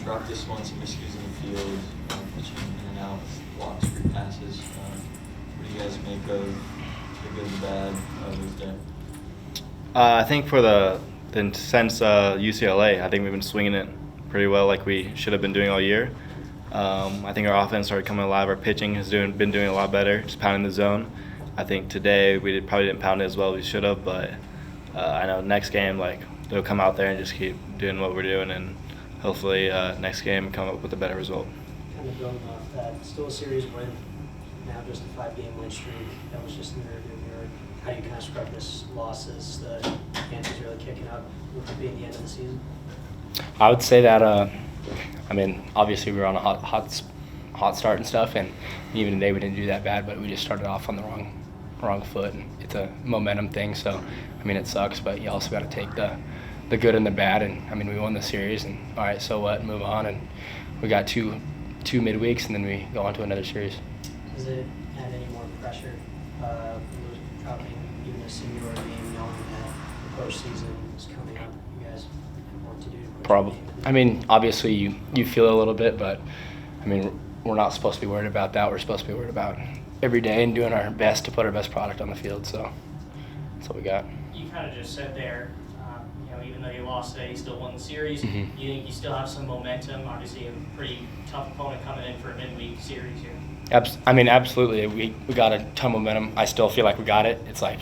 dropped this one, some miscues in the field, pitching in and out, blocks, free passes. What do you guys make of the good and bad of those days? I think since UCLA, I think we've been swinging it pretty well like we should have been doing all year. I think our offense started coming alive. Our pitching has been doing a lot better, just pounding the zone. I think today we probably didn't pound it as well as we should have, but I know next game they'll come out there and just keep doing what we're doing, and hopefully next game come up with a better result. Kind of building off that, still a series win, now just a 5-game win streak. That was just in the rearview mirror. How do you kind of scrub this losses? The defense is really kicking up with it being the end of the season. I would say that, obviously we were on a hot start and stuff, and even today we didn't do that bad, but we just started off on the wrong foot, and it's a momentum thing. So, it sucks, but you also got to take the good and the bad, and we won the series, and all right, so what? Move on, and we got two midweeks, and then we go on to another series. Does it add any more pressure, dropping even a singular game, knowing that the postseason is coming up? You guys have work to do to push Probably. the game. Obviously you feel it a little bit, but we're not supposed to be worried about that. We're supposed to be worried about every day and doing our best to put our best product on the field. So that's what we got. You kind of just said there, even though you lost today, you still won the series. Mm-hmm. You think you still have some momentum? Obviously, a pretty tough opponent coming in for a midweek series here. Absolutely. We got a ton of momentum. I still feel like we got it. It's like,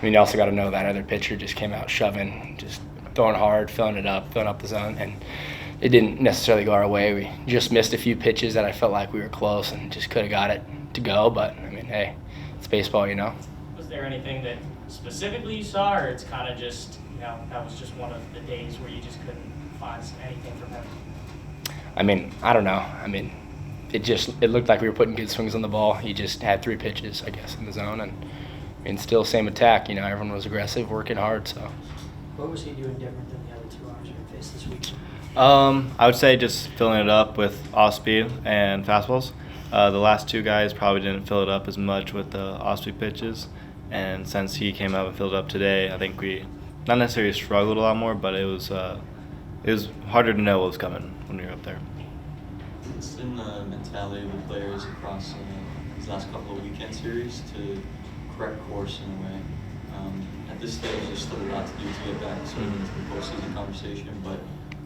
you also got to know that other pitcher just came out shoving, just throwing hard, filling up the zone, and it didn't necessarily go our way. We just missed a few pitches that I felt like we were close and just could have got it to go. But hey, it's baseball, Was there anything that specifically you saw, or it's kind of just that was just one of the days where you just couldn't find anything from him? I don't know. It looked like we were putting good swings on the ball. He just had 3 pitches, I guess, in the zone, and still same attack. Everyone was aggressive, working hard. So. What was he doing different than the other 2 arms you faced this week? I would say just filling it up with off speed and fastballs. The last 2 guys probably didn't fill it up as much with the off speed pitches, and since he came out and filled it up today, I think we not necessarily struggled a lot more, but it was harder to know what was coming when we were up there. It's in the mentality of the players across these last couple of weekend series to correct course in a way. At this stage, there's still a lot to do to get back into the postseason conversation, but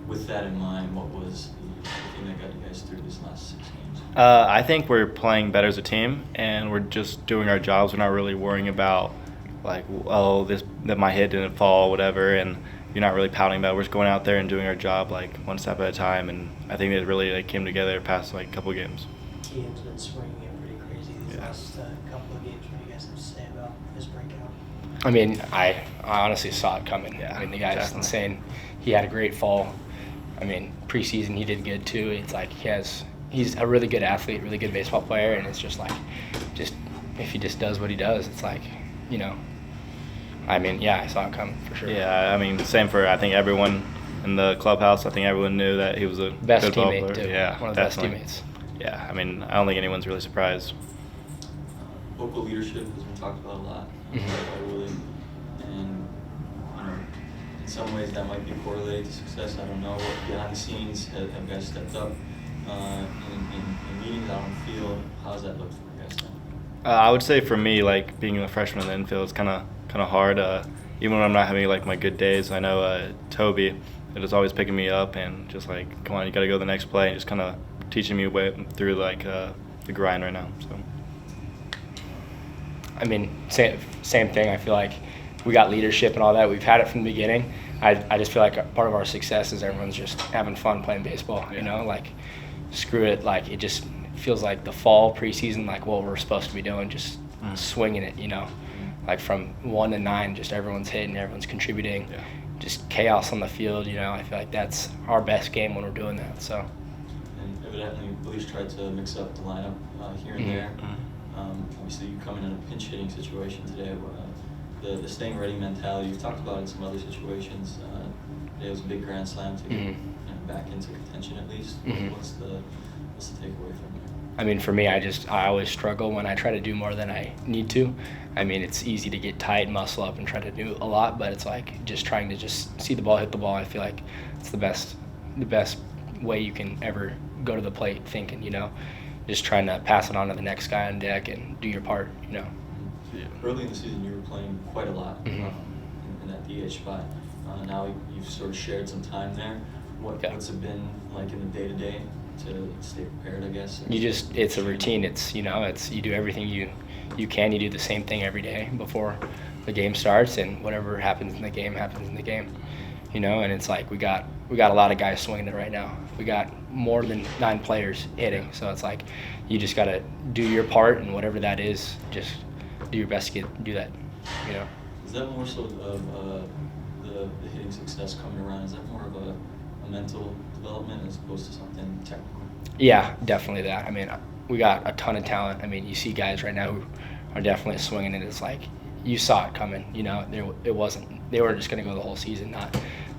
with that in mind, what was the thing that got you guys through these last 6 games? I think we're playing better as a team, and we're just doing our jobs. We're not really worrying about that my hit didn't fall, whatever, and you're not really pouting about it. We're just going out there and doing our job one step at a time, and I think it really came together past couple of games. Team's been swinging it pretty crazy these last couple of games. What do you guys have to say about his breakout? I honestly saw it coming. Yeah, the guy's definitely insane. He had a great fall. Preseason he did good too. It's like he's a really good athlete, really good baseball player, and it's just if he just does what he does, it's I saw it coming for sure. Yeah, same for I think everyone in the clubhouse. I think everyone knew that he was a best good ball teammate player. too. Yeah, one of the definitely. best teammates. Yeah, I don't think anyone's really surprised. Local leadership has been talked about a lot by Willie, and in some ways that might be correlated to success. I don't know. Behind the scenes, have guys stepped up in meetings out on the field? How's that look for you guys now? I would say for me, being a freshman in the infield is kind of hard. Even when I'm not having my good days, I know Toby is always picking me up and just come on, you got to go to the next play, and just kind of teaching me way through the grind right now. So. Same thing. I feel like we got leadership and all that. We've had it from the beginning. I just feel like part of our success is everyone's just having fun playing baseball. Screw it. It just feels like the fall preseason, what we're supposed to be doing, just swinging it. From 1 to 9, just everyone's hitting, everyone's contributing. Yeah. Just chaos on the field. I feel like that's our best game when we're doing that. So. And evidently, Willie's tried to mix up the lineup here and there. Obviously, you come in a pinch hitting situation today. The staying ready mentality you've talked about in some other situations. Today was a big grand slam to get back into contention at least. What's the takeaway from there? For me, I always struggle when I try to do more than I need to. It's easy to get tight, muscle up, and try to do a lot, but it's just trying to just see the ball, hit the ball. I feel like it's the best way you can ever go to the plate thinking, just trying to pass it on to the next guy on deck and do your part, Yeah. Early in the season, you were playing quite a lot in that DH spot. Now you've sort of shared some time there. What's it been like in the day-to-day to stay prepared, I guess? It's a routine. It's, you do everything you can. You do the same thing every day before the game starts, and whatever happens in the game happens in the game, and it's like we got a lot of guys swinging it right now. We got more than 9 players hitting, so it's like you just got to do your part, and whatever that is, just do your best to do that, Is that more so of the hitting success coming around? Is that more of a mental development as opposed to something technical? Yeah, definitely that. I mean, we got a ton of talent. I mean, you see guys right now who are definitely swinging, and it's like you saw it coming. They weren't just going to go the whole season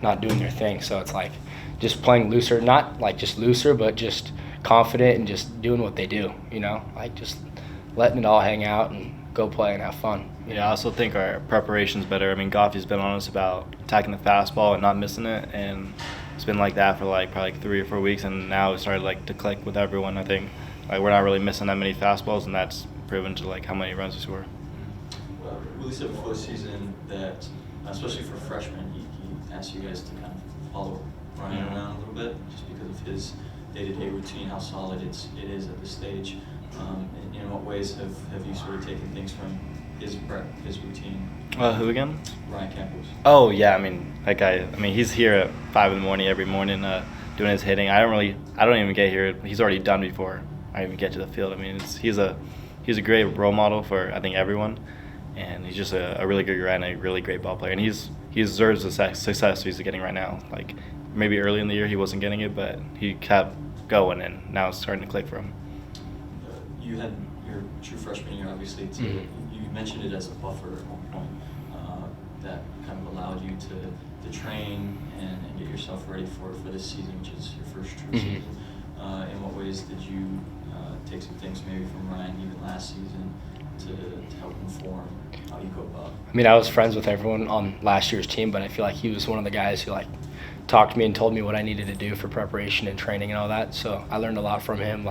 not doing their thing. So it's like just playing looser, not like just looser, but just confident and just doing what they do. Like just letting it all hang out and go play and have fun. Yeah, I also think our preparation's better. I mean, Goffey's been on us about attacking the fastball and not missing it, and it's been like that for probably 3 or 4 weeks, and now it started to click with everyone. I think we're not really missing that many fastballs, and that's proven to how many runs we score. Well, Willie said before the season that, especially for freshmen, he asked you guys to kind of follow Ryan around a little bit, just because of his day-to-day routine, how solid it is at this stage. In what ways have you sort of taken things from his routine? Who again? Ryan Campos. Oh yeah, I mean that guy. I mean he's here at 5 in the morning every morning doing his hitting. I don't even get here. He's already done before I even get to the field. I mean he's a great role model for I think everyone, and he's just a really good guy and a really great ball player. And he deserves the success he's getting right now. Maybe early in the year he wasn't getting it, but he kept going, and now it's starting to click for him. You had your true freshman year, obviously. You mentioned it as a buffer at one point that kind of allowed you to train and get yourself ready for this season, which is your first true season. In what ways did you take some things maybe from Ryan even last season to help inform how you go about? I mean, I was friends with everyone on last year's team, but I feel like he was one of the guys who talked to me and told me what I needed to do for preparation and training and all that. So I learned a lot from him.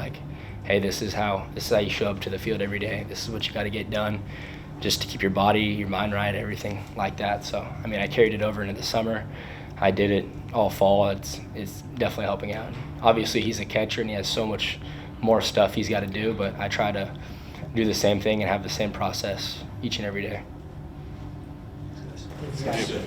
Hey, this is how you show up to the field every day. This is what you got to get done, just to keep your body, your mind right, everything like that. So I mean, I carried it over into the summer. I did it all fall. It's definitely helping out. Obviously, he's a catcher and he has so much more stuff he's got to do, but I try to do the same thing and have the same process each and every day. Thank you.